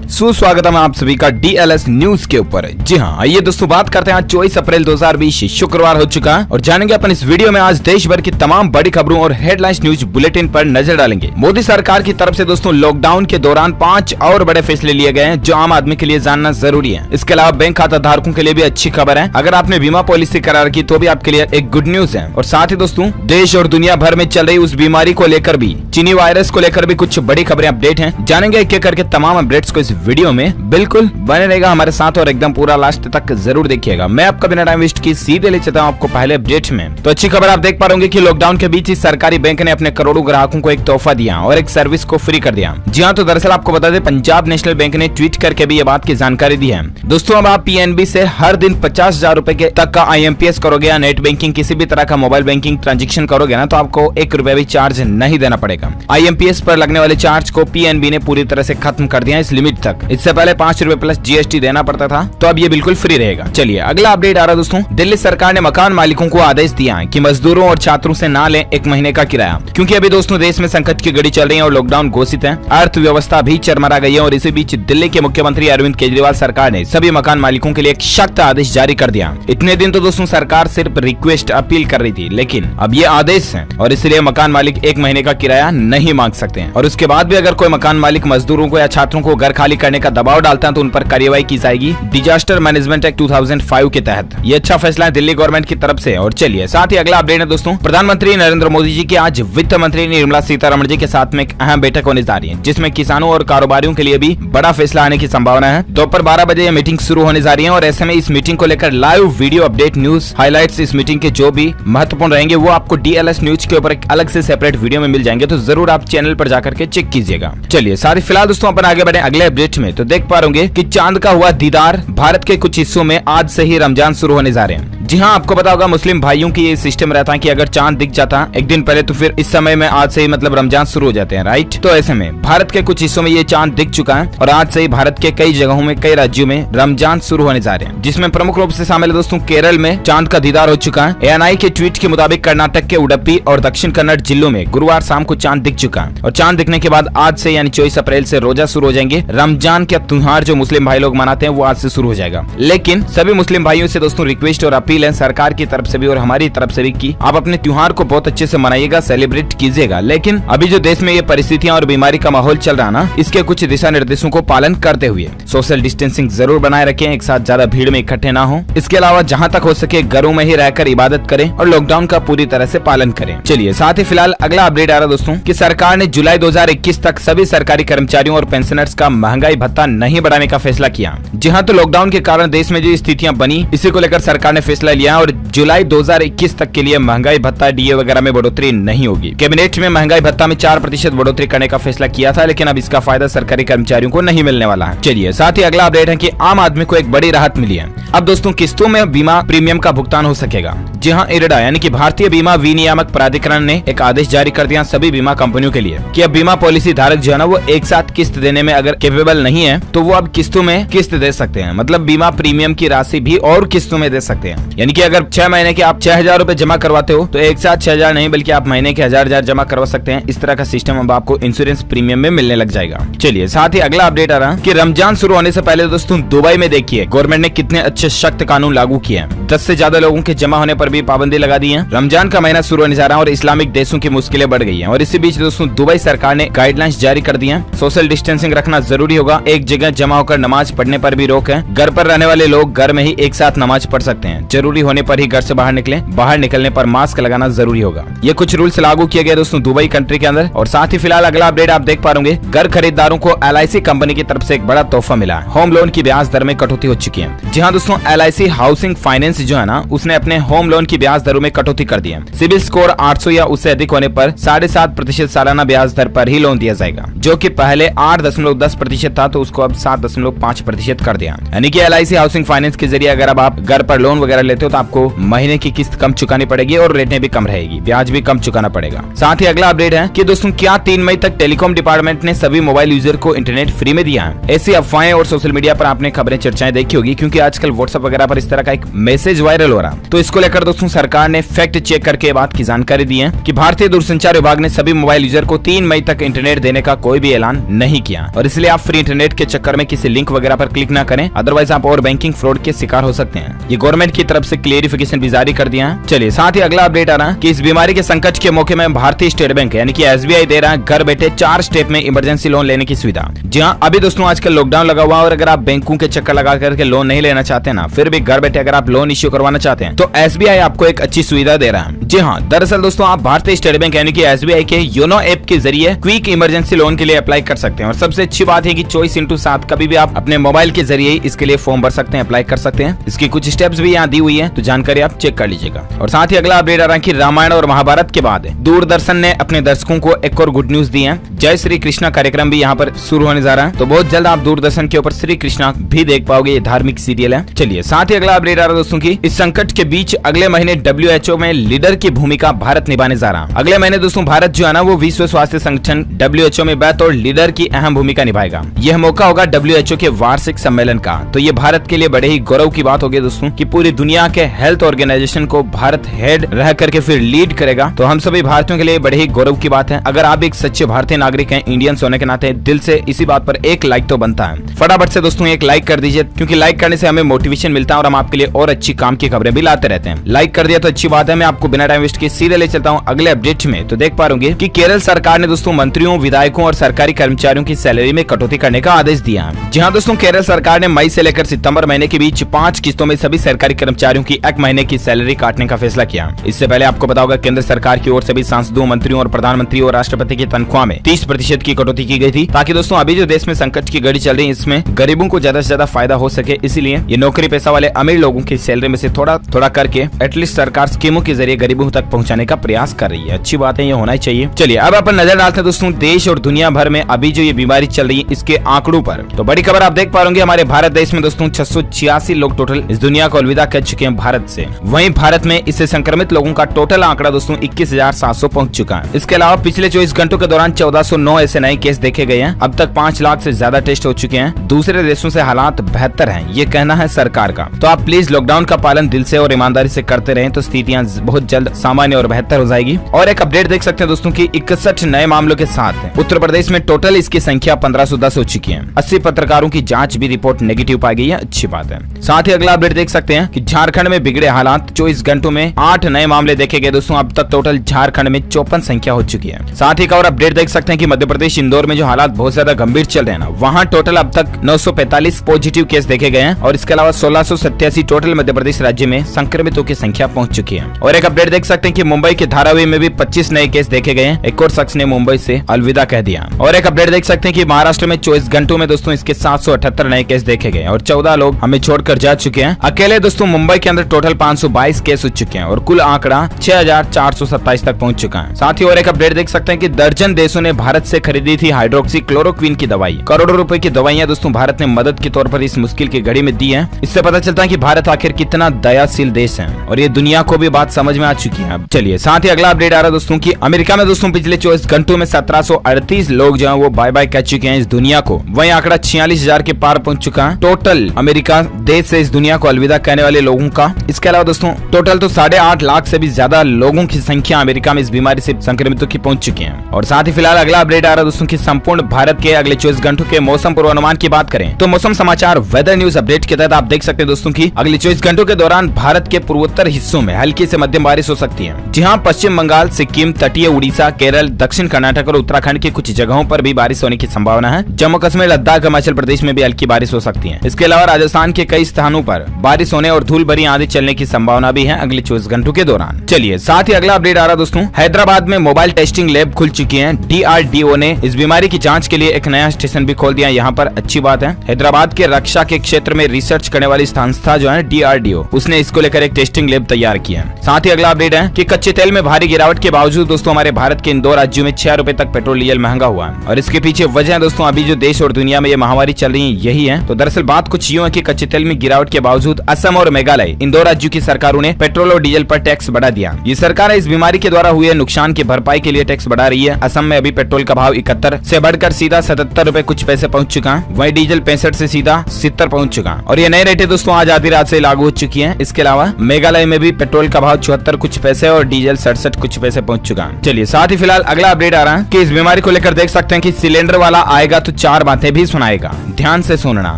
सुस्वागतम है आप सभी का DLS न्यूज के ऊपर। जी हाँ, आइए दोस्तों बात करते हैं। 24 अप्रैल 2020 शुक्रवार हो चुका है और जानेंगे अपन इस वीडियो में आज देश भर की तमाम बड़ी खबरों और हेडलाइंस न्यूज बुलेटिन पर नजर डालेंगे। मोदी सरकार की तरफ से दोस्तों लॉकडाउन के दौरान 5 और बड़े फैसले लिए गए हैं जो आम आदमी के लिए जानना जरूरी है। इसके अलावा बैंक खाता धारकों के लिए भी अच्छी खबर है। अगर आपने बीमा पॉलिसी करार की तो भी आपके लिए एक गुड न्यूज है। और साथ ही दोस्तों देश और दुनिया भर में चल रही उस बीमारी को लेकर भी, चीनी वायरस को लेकर भी कुछ बड़ी खबरें अपडेट हैं। जानेंगे एक एक करके तमाम अपडेट्स को इस वीडियो में। बिल्कुल बने रहेगा हमारे साथ और एकदम पूरा लास्ट तक जरूर देखिएगा। मैं आपका बिना टाइम वेस्ट की सीधे ले चलता हूं आपको पहले अपडेट में। तो अच्छी खबर आप देख पा रहे कि लॉकडाउन के बीच ही सरकारी बैंक ने अपने करोड़ों ग्राहकों को एक तोहफा दिया और एक सर्विस को फ्री कर दिया। जी हाँ, तो दरअसल आपको बता दें पंजाब नेशनल बैंक ने ट्वीट करके भी ये बात की जानकारी दी है। दोस्तों अब आप PNB से हर दिन 50,000 रुपए के तक का IMPS करोगे या नेट बैंकिंग किसी भी तरह का मोबाइल बैंकिंग ट्रांजेक्शन करोगे ना, तो आपको 1 रुपया भी चार्ज नहीं देना पड़ेगा। IMPS पर लगने वाले चार्ज को PNB ने पूरी तरह से खत्म कर दिया इस लिमिट तक। इससे पहले 5 रुपए प्लस GST देना पड़ता था, तो अब ये बिल्कुल फ्री रहेगा। चलिए अगला अपडेट आ रहा दोस्तों। दिल्ली सरकार ने मकान मालिकों को आदेश दिया है कि मजदूरों और छात्रों से ना लें 1 महीने का किराया, क्योंकि अभी दोस्तों देश में संकट की घड़ी चल रही है और लॉकडाउन घोषित है। अर्थव्यवस्था भी चरमरा गई है और इसी बीच दिल्ली के मुख्यमंत्री अरविंद केजरीवाल सरकार ने सभी मकान मालिकों के लिए एक सख्त आदेश जारी कर दिया। इतने दिन तो दोस्तों सरकार सिर्फ रिक्वेस्ट अपील कर रही थी, लेकिन अब ये आदेश है और इसलिए मकान मालिक 1 महीने का किराया नहीं मांग सकते हैं। और उसके बाद भी अगर कोई मकान मालिक मजदूरों को या छात्रों को घर खाली करने का दबाव डालता है तो उन पर कार्यवाही की जाएगी डिजास्टर मैनेजमेंट एक्ट 2005 के तहत। ये अच्छा फैसला है दिल्ली गवर्नमेंट की तरफ से। और चलिए साथ ही अगला अपडेट है दोस्तों। प्रधानमंत्री नरेंद्र मोदी जी की आज वित्त मंत्री निर्मला सीतारमण जी के साथ में एक अहम बैठक होने जा रही है, जिसमें किसानों और कारोबारियों के लिए भी बड़ा फैसला आने की संभावना है। दोपहर 12 बजे ये मीटिंग शुरू होने जा रही है और ऐसे में इस मीटिंग को लेकर live video update news highlights इस मीटिंग के जो भी महत्वपूर्ण रहेंगे वो आपको DLS न्यूज के ऊपर एक अलग से सेपरेट वीडियो में मिल जाएंगे, तो जरूर आप चैनल पर जाकर के चेक कीजिएगा। चलिए साथ ही फिलहाल दोस्तों अपन आगे बढ़े अगले अपडेट में। तो देख पा रहे कि चांद का हुआ दीदार। भारत के कुछ हिस्सों में आज से ही रमजान शुरू होने जा रहे हैं। जी हाँ, आपको पता होगा मुस्लिम भाइयों की ये सिस्टम रहता है कि अगर चांद दिख जाता एक दिन पहले तो फिर इस समय में आज से ही मतलब रमजान शुरू हो जाते हैं, राइट। तो ऐसे में भारत के कुछ हिस्सों में ये चांद दिख चुका है और आज से ही भारत के कई जगहों में कई राज्यों में रमजान शुरू होने जा रहे हैं, जिसमें प्रमुख रूप से शामिल है दोस्तों केरल में चांद का दीदार हो चुका है। ANI के ट्वीट के मुताबिक कर्नाटक के उडुपी और दक्षिण कन्नड़ जिलों में गुरुवार शाम को चांद दिख चुका है और चांद दिखने के बाद आज से यानी 24 अप्रैल से रोजा शुरू हो जाएंगे। रमजान का त्योहार जो मुस्लिम भाई लोग मनाते हैं वो आज से शुरू हो जाएगा। लेकिन सभी मुस्लिम भाइयों से दोस्तों रिक्वेस्ट और अपील है सरकार की तरफ से भी और हमारी तरफ से भी कि आप अपने त्योहार को बहुत अच्छे से मनाइएगा, सेलिब्रेट कीजिएगा। लेकिन अभी जो देश में ये परिस्थितियां और बीमारी का माहौल चल रहा ना, इसके कुछ दिशा निर्देशों को पालन करते हुए सोशल डिस्टेंसिंग जरूर बनाए रखें, एक साथ ज्यादा भीड़ में इकट्ठे ना हो। इसके अलावा जहां तक हो सके घरों में ही रहकर इबादत करें और लॉकडाउन का पूरी तरह से पालन करें। चलिए साथ ही फिलहाल अगला अपडेट आ रहा दोस्तों कि सरकार ने जुलाई 2021 तक सभी सरकारी कर्मचारियों और पेंशनर्स का महंगाई भत्ता नहीं बढ़ाने का फैसला किया। जी हाँ, तो लॉकडाउन के कारण देश में जो स्थितियां बनी इसी को लेकर सरकार ने फैसला लिया और जुलाई 2021 तक के लिए महंगाई भत्ता DA वगैरह में बढ़ोतरी नहीं होगी। कैबिनेट में महंगाई भत्ता में 4% बढ़ोतरी करने का फैसला किया था, लेकिन अब इसका फायदा सरकारी कर्मचारियों को नहीं मिलने वाला है। चलिए साथ ही अगला अपडेट है कि आम आदमी को एक बड़ी राहत मिली है। अब दोस्तों किस्तों में बीमा प्रीमियम का भुगतान हो सकेगा। जी हाँ, IRDA यानी कि भारतीय बीमा विनियामक प्राधिकरण ने एक आदेश जारी कर दिया सभी बीमा कंपनियों के लिए कि अब बीमा पॉलिसी धारक जो है ना वो एक साथ किस्त देने में अगर कैपेबल नहीं है तो वो अब किस्तों में किस्त दे सकते हैं। मतलब बीमा प्रीमियम की राशि भी और किस्तों में दे सकते हैं। यानी कि अगर 6 महीने के आप 6,000 रुपए जमा करवाते हो तो एक साथ 6,000 नहीं बल्कि आप महीने के 1,000 जमा करवा सकते हैं। इस तरह का सिस्टम अब आपको इंश्योरेंस प्रीमियम में मिलने लग जाएगा। चलिए साथ ही अगला अपडेट आ रहा है कि रमजान शुरू होने से पहले दोस्तों दुबई में देखिए गवर्नमेंट ने कितने अच्छे सख्त कानून लागू किए हैं। 10 से ज्यादा लोगों के जमा होने पर भी पाबंदी लगा दी है। रमजान का महीना शुरू होने जा रहा है और इस्लामिक देशों की मुश्किलें बढ़ गई हैं और इसी बीच दोस्तों दुबई सरकार ने गाइडलाइंस जारी कर दी हैं। सोशल डिस्टेंसिंग रखना जरूरी होगा, एक जगह जमा होकर नमाज पढ़ने पर भी रोक है। घर पर रहने वाले लोग घर में ही एक साथ नमाज पढ़ सकते हैं। जरूरी होने पर ही घर से बाहर निकले, बाहर निकलने पर मास्क लगाना जरूरी होगा। ये कुछ रूल्स लागू किए गए दोस्तों दुबई कंट्री के अंदर। और साथ ही फिलहाल अगला अपडेट आप देख पा रहे होंगे घर खरीदारों को LIC कंपनी की तरफ से एक बड़ा तोहफा मिला है। होम लोन की ब्याज दर में कटौती हो चुकी है। जी हाँ दोस्तों, LIC हाउसिंग फाइनेंस जो है ना उसने अपने होम लोन की ब्याज दरों में कटौती कर दी है। सिविल स्कोर 800 या उससे अधिक होने पर 7.5% सालाना ब्याज दर पर ही लोन दिया जाएगा, जो कि पहले 8.10% था तो उसको अब 7.5% कर दिया। यानी कि LIC हाउसिंग फाइनेंस के जरिए अगर अब आप घर पर लोन वगैरह लेते हो तो आपको महीने की किस्त कम चुकानी पड़ेगी और रेटें भी कम रहेगी, ब्याज भी कम चुकाना पड़ेगा। साथ ही अगला अपडेट है कि दोस्तों क्या 3 मई तक टेलीकॉम डिपार्टमेंट ने सभी मोबाइल यूजर को इंटरनेट फ्री में दिया है। ऐसी अफवाहें और सोशल मीडिया पर आपने खबरें चर्चाएं देखी होगी, क्योंकि आजकल व्हाट्सएप वगैरह पर इस तरह का एक मैसेज वायरल हो रहा। तो इसको लेकर दोस्तों सरकार ने फैक्ट चेक करके बात की जानकारी दी है कि भारतीय दूरसंचार विभाग ने सभी मोबाइल यूजर को 3 मई तक इंटरनेट देने का कोई भी ऐलान नहीं किया और इसलिए आप फ्री और इंटरनेट के चक्कर में किसी लिंक वगैरह पर क्लिक ना करें, अदरवाइज आप और बैंकिंग फ्रॉड के शिकार हो सकते हैं। ये गवर्नमेंट की तरफ से क्लियरिफिकेशन भी जारी कर दिया है। चलिए साथ ही अगला अपडेट आ रहा है कि इस बीमारी के संकट के मौके में भारतीय स्टेट बैंक यानी कि SBI दे रहा है घर बैठे 4 स्टेप में इमरजेंसी लोन लेने की सुविधा। जी हाँ, अभी दोस्तों आजकल लॉकडाउन लगा हुआ है और अगर आप बैंकों के चक्कर लगा करके लोन नहीं लेना चाहते ना, फिर भी घर बैठे अगर आप लोन इश्यू करवाना चाहते हैं तो SBI आपको एक अच्छी सुविधा दे रहा है। जी हाँ, दरअसल दोस्तों आप भारतीय स्टेट बैंक यानी कि SBI के योनो ऐप के जरिए क्विक इमरजेंसी लोन के लिए अप्लाई कर सकते हैं। और सबसे अच्छी बात है कि 24/7 कभी भी आप अपने मोबाइल के जरिए इसके लिए फॉर्म भर सकते हैं, अप्लाई कर सकते हैं। इसकी कुछ स्टेप्स भी यहाँ दी हुई है, तो जानकारी आप चेक कर लीजिएगा। और साथ ही अगला अपडेट आ रहा है कि रामायण और महाभारत के बाद दूरदर्शन ने अपने दर्शकों को एक और गुड न्यूज दी है। जय श्री कृष्णा कार्यक्रम भी यहाँ पर शुरू होने जा रहा है, तो बहुत जल्द आप दूरदर्शन के ऊपर श्री कृष्णा भी देख पाओगे। ये धार्मिक सीरियल है। चलिए साथ ही अगला अपडेट आ रहा है दोस्तों की इस संकट के बीच अगले महीने WHO में लीडर की भूमिका भारत निभाने जा रहा है। अगले महीने दोस्तों भारत जो है ना वो विश्व स्वास्थ्य संगठन WHO में बतौर लीडर की अहम भूमिका निभाएगा। यह मौका होगा WHO के वार्षिक सम्मेलन का, तो ये भारत के लिए बड़े ही गौरव की बात होगी दोस्तों कि पूरी दुनिया के हेल्थ ऑर्गेनाइजेशन को भारत हेड रह करके फिर लीड करेगा। तो हम सभी भारतीयों के लिए बड़े ही गौरव की बात है। अगर आप एक सच्चे भारतीय नागरिक हैं, इंडियंस होने के नाते दिल से इसी बात पर एक लाइक तो बनता है। फटाफट से दोस्तों एक लाइक कर दीजिए, क्योंकि लाइक करने से हमें मोटिवेशन मिलता है और हम आपके लिए और अच्छी काम की खबरें भी लाते रहते हैं। लाइक कर दिया तो अच्छी बात है। मैं आपको बिना टाइम वेस्ट किए सीधे ले चलता हूँ अगले अपडेट में। तो देख पा रहे कि केरल सरकार ने दोस्तों मंत्रियों, विधायकों और सरकारी कर्मचारियों की सैलरी में कटौती करने का आदेश दिया है। जी हाँ दोस्तों, केरल सरकार ने मई से लेकर सितंबर महीने के बीच 5 किस्तों में सभी सरकारी कर्मचारियों की एक महीने की सैलरी काटने का फैसला किया। इससे पहले आपको पता होगा केंद्र सरकार की ओर से भी सांसदों, मंत्रियों और प्रधानमंत्री और राष्ट्रपति की तनख्वाह में 30% की कटौती की गई थी, ताकि दोस्तों अभी जो देश में संकट की घड़ी चल रही है इसमें गरीबों को ज्यादा से ज्यादा फायदा हो सके। इसीलिए ये नौकरी पेशा वाले अमीर लोगों की सैलरी में से थोड़ा थोड़ा करके एटलीस्ट सरकार स्कीमों के जरिए गरीबों तक पहुंचाने का प्रयास कर रही है। अच्छी बात है, ये होना ही चाहिए। चलिए अब अपन नजर डालते हैं दोस्तों देश और दुनिया भर में अभी जो ये बीमारी चल रही है इसके आंकड़ों पर। तो बड़ी खबर आप देख पा रहे हमारे भारत देश में दोस्तों 686 लोग टोटल इस दुनिया को अलविदा कह चुके हैं भारत से। वहीं भारत में इससे संक्रमित लोगों का टोटल आंकड़ा दोस्तों 21,700 पहुंच चुका है। इसके अलावा पिछले 24 घंटों के दौरान 1409 ऐसे नए केस देखे गए हैं। अब तक 5 लाख से ज्यादा टेस्ट हो चुके हैं। दूसरे देशों से हालात बेहतर हैं, ये कहना है सरकार का। तो आप प्लीज लॉकडाउन का पालन दिल से और ईमानदारी से करते रहें, तो स्थितियां बहुत जल्द सामान्य और बेहतर हो जाएगी। और एक अपडेट देख सकते हैं दोस्तों की 61 नए मामलों के साथ उत्तर प्रदेश में टोटल इसकी संख्या 1510 हो चुकी है। 80 पत्रकारों की जांच भी रिपोर्ट नेगेटिव पाई गई है, अच्छी बात है। साथ ही अगला अपडेट देख सकते हैं कि झारखंड में बिगड़े हालात, 24 घंटों में 8 नए मामले देखे गए दोस्तों। अब तक टोटल झारखंड में 54 संख्या हो चुकी है। साथ ही एक और अपडेट देख सकते हैं कि मध्य प्रदेश इंदौर में जो हालात बहुत ज्यादा गंभीर चल रहे हैं ना, वहाँ टोटल अब तक 945 पॉजिटिव केस देखे गए हैं। और इसके अलावा 1687 टोटल मध्य प्रदेश राज्य में संक्रमितों की संख्या पहुंच चुकी है। और एक अपडेट देख सकते हैं कि मुंबई के धारावी में भी 25 नए केस देखे गए हैं। एक और शख्स ने मुंबई से अलविदा कह दिया। और एक अपडेट देख सकते हैं कि महाराष्ट्र में 24 घंटों में दोस्तों इसके 778 नए केस देखे गए और 14 लोग हमें छोड़कर जा चुके हैं। अकेले दोस्तों मुंबई के अंदर टोटल 522 केस हो चुके हैं और कुल आंकड़ा 6427 तक पहुंच चुका है। साथ ही और एक अपडेट देख सकते हैं कि दर्जन देशों ने भारत से खरीदी थी हाइड्रोक्सी क्लोरोक्विन की दवाई। करोड़ों रुपए की दवाइयां दोस्तों भारत ने मदद के तौर पर इस मुश्किल की घड़ी में दी है। इससे पता चलता है कि भारत आखिर कितना दयाशील देश है और ये दुनिया को भी बात समझ में आ चुकी है। चलिए साथ ही अगला अपडेट आ रहा है दोस्तों की अमेरिका में दोस्तों पिछले 24 घंटों में 1738 लोग जो है वो बाय बाय कह चुके हैं इस दुनिया को। वहीं आंकड़ा 46,000 के पार पहुंच चुका है टोटल अमेरिका देश से इस दुनिया को अलविदा कहने वाले लोगों का। इसके अलावा दोस्तों टोटल तो 8.5 लाख से भी ज्यादा लोगों की संख्या अमेरिका में इस बीमारी से संक्रमितों की पहुंच चुकी है। और साथ ही फिलहाल अगला अपडेट आ रहा है दोस्तों की संपूर्ण भारत के अगले 24 घंटों के मौसम पूर्वानुमान की बात करें तो मौसम समाचार वेदर न्यूज अपडेट के तहत आप देख सकते हैं दोस्तों की अगले 24 घंटों के दौरान भारत के पूर्वोत्तर हिस्सों में हल्की से मध्यम बारिश हो सकती है। जी हाँ, पश्चिम बंगाल, सिक्किम, तटीय उड़ीसा, केरल, दक्षिण कर्नाटक और उत्तराखंड की कुछ जगहों पर भी बारिश होने की संभावना है। जम्मू कश्मीर, लद्दाख, हिमाचल प्रदेश में भी हल्की बारिश हो सकती है। इसके अलावा राजस्थान के कई स्थानों पर बारिश होने और धूल भरी आंधी चलने की संभावना भी है अगले 24 घंटों के दौरान। चलिए साथ ही अगला अपडेट आ रहा दोस्तों हैदराबाद में मोबाइल टेस्टिंग लैब खुल चुकी है। DRDO ने इस बीमारी की जांच के लिए एक नया स्टेशन भी खोल दिया। यहाँ पर अच्छी बात है, हैदराबाद के रक्षा के क्षेत्र में रिसर्च करने वाली संस्था जो है DRDO, उसने इसको लेकर एक टेस्टिंग लैब तैयार किया है। साथ ही अगला अपडेट है कि कच्चे तेल में भारी गिरावट के बावजूद दोस्तों हमारे भारत के इन 2 राज्यों में 6 रुपए तक पेट्रोल डीजल महंगा हुआ है। और इसके पीछे वजह है दोस्तों अभी जो देश और दुनिया में ये महामारी चल रही है यही है। तो दरअसल बात कुछ यूं है कि कच्चे तेल में गिरावट के बावजूद असम और मेघालय इन 2 राज्यों की सरकारों ने पेट्रोल और डीजल पर टैक्स बढ़ा दिया। ये सरकार इस बीमारी के द्वारा हुए नुकसान की भरपाई के लिए टैक्स बढ़ा रही है। असम में अभी पेट्रोल का भाव 71 से बढ़कर सीधा 77 रुपए कुछ पैसे पहुंच चुका है। वहीं डीजल 65 से सीधा 70 पहुंच चुका है। और ये नई रेटें दोस्तों आज आधी रात से लागू हो चुकी है। इसके अलावा मेघालय में भी पेट्रोल का भाव 74 कुछ पैसे और डीजल 67 कुछ पैसे पहुंच चुका है। चलिए साथ ही फिलहाल अगला अपडेट आ रहा है कि इस बीमारी को लेकर देख सकते हैं कि सिलेंडर वाला आएगा तो 4 बातें भी सुनाएगा, ध्यान से सुनना।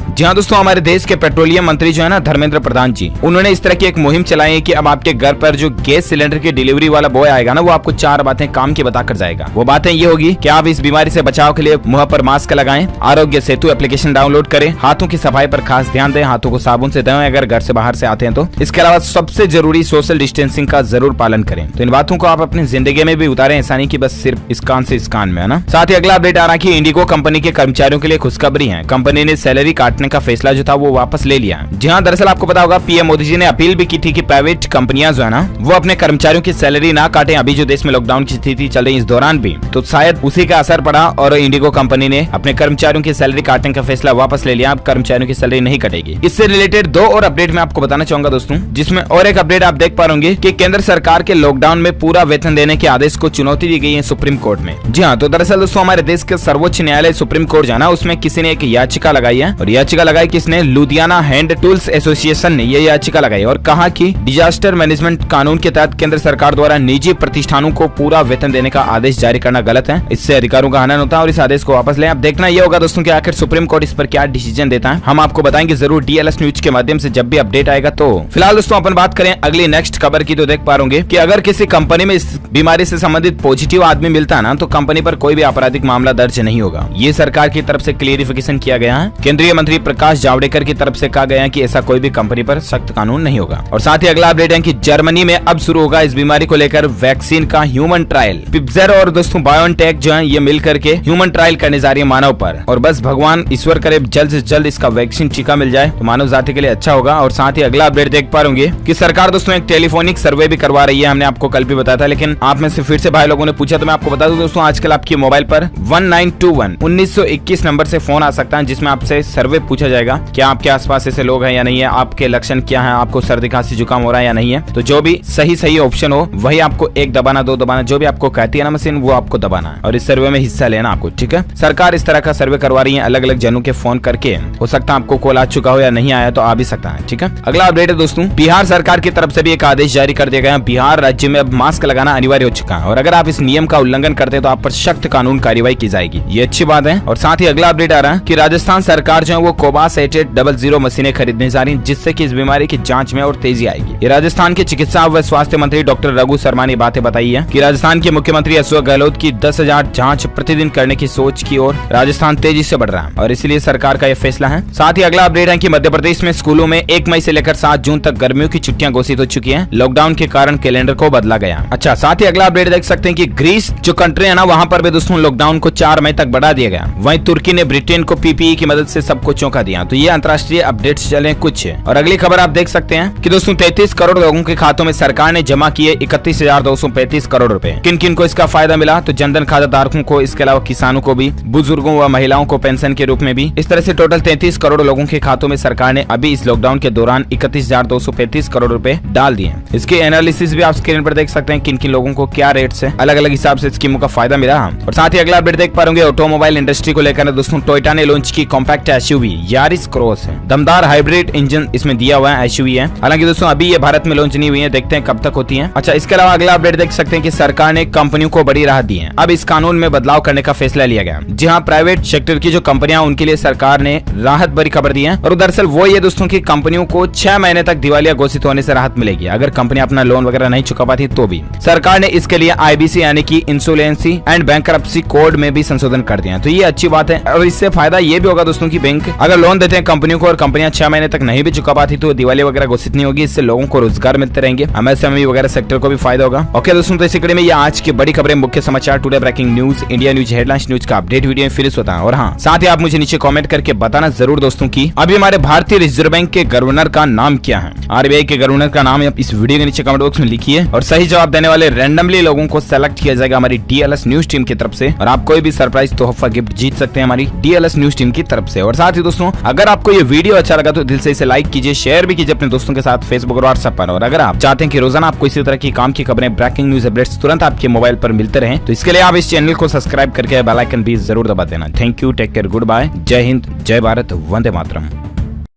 जी हाँ दोस्तों, हमारे देश के पेट्रोलियम मंत्री जो है ना धर्मेंद्र प्रधान जी, उन्होंने इस तरह की एक मुहिम चलाई है कि अब आपके घर पर जो गैस सिलेंडर की डिलीवरी वाला बॉय आएगा ना, वो आपको 4 बातें काम की बताकर जाएगा। वो बातें ये होगी कि आप इस बीमारी से बचाव के लिए मुंह पर मास्क लगाएं, आरोग्य सेतु एप्लीकेशन डाउनलोड करें, हाथों की सफाई पर खास ध्यान दें, हाथों को साबुन से धोएं अगर घर से बाहर से आते हैं तो। इसके अलावा सबसे जरूरी सोशल डिस्टेंसिंग का जरूर पालन करें। तो इन बातों को आप अपनी जिंदगी में भी उतारें, ऐसा नहीं कि बस सिर्फ इस कान से इस कान में, है ना। साथ ही अगला अपडेट आ रहा है कि इंडिगो कंपनी के कर्मचारियों के लिए खुशखबरी है। कंपनी ने सैलरी काटने का फैसला जो था वो वापस ले लिया। जी हाँ, दरअसल आपको पता होगा पीएम मोदी जी ने अपील भी की थी कि प्राइवेट कंपनियां जो है ना वो अपने कर्मचारियों की सैलरी ना काटें। अभी जो देश में लॉकडाउन की स्थिति चल रही है इस दौरान भी, तो शायद उसी का असर पड़ा और इंडिगो कंपनी ने अपने कर्मचारियों की सैलरी काटने का फैसला वापस ले लिया। अब कर्मचारियों की सैलरी नहीं कटेगी। इससे रिलेटेड 2 और अपडेट मैं आपको बताना चाहूंगा दोस्तों, जिसमें और एक अपडेट आप देख पा रहे कि केंद्र सरकार के लॉकडाउन में पूरा वेतन देने के आदेश को चुनौती दी गई है सुप्रीम कोर्ट में। जी हाँ, तो दरअसल दोस्तों हमारे देश के सर्वोच्च न्यायालय सुप्रीम कोर्ट जाना, उसमें किसी ने एक याचिका लगाई है और याचिका लगाई किसने, लुधियाना हैंड टूल्स एसोसिएशन ने ये याचिका लगाई और कहा कि डिजास्टर मैनेजमेंट कानून के तहत केंद्र सरकार द्वारा निजी प्रतिष्ठानों को पूरा वेतन देने का आदेश जारी करना गलत है। इससे अधिकारों का हनन होता है और इस आदेश को वापस लें। अब देखना यह होगा दोस्तों कि आखिर सुप्रीम कोर्ट इस पर क्या डिसीजन देता है। हम आपको बताएंगे जरूर डीएलएस न्यूज के माध्यम से जब भी अपडेट आएगा। तो फिलहाल दोस्तों अपन बात करें अगली नेक्स्ट खबर की, तो देख पा रहे कि अगर किसी कंपनी में इस बीमारी से संबंधित पॉजिटिव आदमी मिलता है ना, तो कंपनी पर कोई भी आपराधिक मामला दर्ज नहीं होगा। ये सरकार की तरफ से क्लियरिफिकेशन किया गया है। केंद्रीय मंत्री प्रकाश जावड़ेकर की तरफ से कहा गया है कि ऐसा कोई भी कंपनी पर सख्त कानून नहीं होगा। और साथ ही अगला अपडेट है कि जर्मनी में अब शुरू होगा इस बीमारी को लेकर वैक्सीन का ह्यूमन ट्रायल। पिफिजर और दोस्तों बायोनटेक जो है ये मिलकर के ह्यूमन ट्रायल करने जा रही है मानव पर, और बस भगवान ईश्वर करे जल्द से जल्द इसका वैक्सीन टीका मिल जाए तो मानव जाति के लिए अच्छा होगा। और साथ ही अगला अपडेट देख पा रहे कि सरकार दोस्तों एक टेलीफोनिक सर्वे भी करवा रही है। हमने आपको कल भी बताया था, लेकिन आप में से फिर से भाई लोगों ने पूछा तो मैं आपको बता दूं दोस्तों, आजकल आपके मोबाइल पर 1921 नंबर से फोन आ सकता है, जिसमें आपसे सर्वे पूछा जाएगा क्या आपके आसपास ऐसे लोग हैं या नहीं है, आपके लक्षण क्या है, आपको सर्दी खांसी जुकाम हो रहा है या नहीं है। तो जो भी सही ऑप्शन हो वही आपको 1 दबाना, 2 दबाना, जो भी आपको कहती है ना मशीन वो आपको दबाना है और इस सर्वे में हिस्सा लेना आपको, ठीक है। सरकार इस तरह का सर्वे करवा रही है अलग अलग जनों के फोन करके। हो सकता है आपको कॉल आ चुका हो या नहीं आया तो आ भी सकता है, ठीक है। अगला अपडेट है दोस्तों, बिहार सरकार की तरफ से भी एक आदेश जारी कर दिया गया है। बिहार राज्य में अब मास्क लगाना अनिवार्य हो चुका है और अगर आप इस नियम का उल्लंघन करते हैं तो आप पर सख्त कानून कार्रवाई की जाएगी। ये अच्छी बात है। और साथ ही अगला अपडेट आ रहा है कि राजस्थान सरकार जो है वो कोबास 8800 मशीनें खरीदने जा रही है, जिससे कि इस बीमारी की जांच में और तेजी आएगी। ये राजस्थान के चिकित्सा व स्वास्थ्य मंत्री डॉक्टर रघु शर्मा ने बातें बताई है कि राजस्थान के मुख्यमंत्री अशोक गहलोत की 10,000 जांच प्रतिदिन करने की सोच की ओर राजस्थान तेजी से बढ़ रहा है और इसलिए सरकार का यह फैसला है। साथ ही अगला अपडेट है कि मध्य प्रदेश में स्कूलों में 1 मई से लेकर 7 जून तक गर्मियों की छुट्टियां घोषित हो चुकी हैं। लॉकडाउन के कारण कैलेंडर को बदला गया। अच्छा, साथ ही अगला अपडेट देख सकते हैं कि ग्रीस जो कंट्री है ना, वहां पर भी दोस्तों लॉकडाउन को 4 मई तक बढ़ा दिया गया। वहीं तुर्की ने ब्रिटेन को पीपीई की मदद से सबको चौंका दिया। तो ये अंतर्राष्ट्रीय अपडेट्स चले कुछ। और अगली खबर आप देख सकते हैं कि दोस्तों 33 करोड़ लोगों के खातों में सरकार ने जमा किए 31,235 करोड़ रुपए। किन किन को इसका फायदा मिला, तो जनधन खाता धारकों को, इसके अलावा किसानों को भी, बुजुर्गों व महिलाओं को पेंशन के रूप में भी। इस तरह से टोटल 33 करोड़ लोगों के खातों में सरकार ने अभी इस लॉकडाउन के दौरान 31,235 करोड़ रुपए डाल दिए। इसके एनालिसिस भी आप स्क्रीन पर देख सकते हैं, किन किन लोगों को क्या रेट से अलग अलग हिसाब से स्कीमों का फायदा मिला। और साथ ही अगला अपडेट देख पा रहे ऑटोमोबाइल इंडस्ट्री को लेकर दोस्तों टोयोटा ने लॉन्च की कॉम्पैक्ट एसयूवी यारिस क्रॉस है। दमदार हाइब्रिड इंजन इसमें दिया हुआ है, एसयूवी है। हालांकि दोस्तों अभी ये भारत में लॉन्च नहीं हुई है, देखते हैं कब तक होती है। अच्छा, इसके अलावा अगला अपडेट देख सकते हैं कि सरकार ने कंपनियों को बड़ी राहत दी है। अब इस कानून में बदलाव करने का फैसला लिया गया। जी हाँ, प्राइवेट सेक्टर की जो कंपनियां उनके लिए सरकार ने राहत भरी खबर दी है। और दरअसल वो ये दोस्तों की कंपनियों को 6 महीने तक दिवालिया घोषित होने से राहत मिलेगी। अगर कंपनी अपना लोन वगैरह नहीं चुका पाती तो भी सरकार ने इसके लिए आईबीसी यानी कि इंसोलेंसी एंड बैंकरप्सी कोड में भी संशोधन कर दिया। तो ये अच्छी बात है और इससे फायदा ये भी होगा दोस्तों की बैंक अगर लोन देते हैं कंपनियों को और कंपनियां 6 महीने तक नहीं भी चुका पाती तो दिवाली वगैरह घोषित नहीं होगी। इससे लोगों को रोजगार मिलते रहेंगे, एमएसएमई वगैरह सेक्टर को भी फायदा होगा। ओके दोस्तों, तो इसी कड़ी में ये आज की बड़ी खबरें, मुख्य समाचार, today breaking news, India news headlines news का अपडेट वीडियो में फिर से होता है। और हाँ, साथ ही आप मुझे नीचे कमेंट करके बताना जरूर दोस्तों की अभी हमारे भारतीय रिजर्व बैंक के गवर्नर का नाम क्या है। आरबीआई के गवर्नर का नाम आप इस वीडियो के नीचे कमेंट बॉक्स में लिखिए और सही जवाब देने वाले रैंडमली लोगों को सेलेक्ट किया जाएगा हमारी डीएलएस न्यूज टीम की तरफ से। और आप कोई भी सरप्राइज तोहफा गिफ्ट जीत सकते हैं हमारी डीएलएस न्यूज टीम की तरफ से। और साथ ही दोस्तों अगर आपको ये वीडियो अच्छा लगा तो दिल से इसे लाइक कीजिए, शेयर भी कीजिए अपने दोस्तों के साथ फेसबुक और व्हाट्सएप पर। और अगर आप चाहते हैं कि रोजाना आपको इसी तरह की काम की खबरें, ब्रेकिंग न्यूज अपडेट्स तुरंत आपके मोबाइल पर मिलते रहें तो इसके लिए आप इस चैनल को सब्सक्राइब करके बेल आइकन भी जरूर दबा देना। Thank you, take care, goodbye, जय हिंद, जय भारत, वंदे मातरम।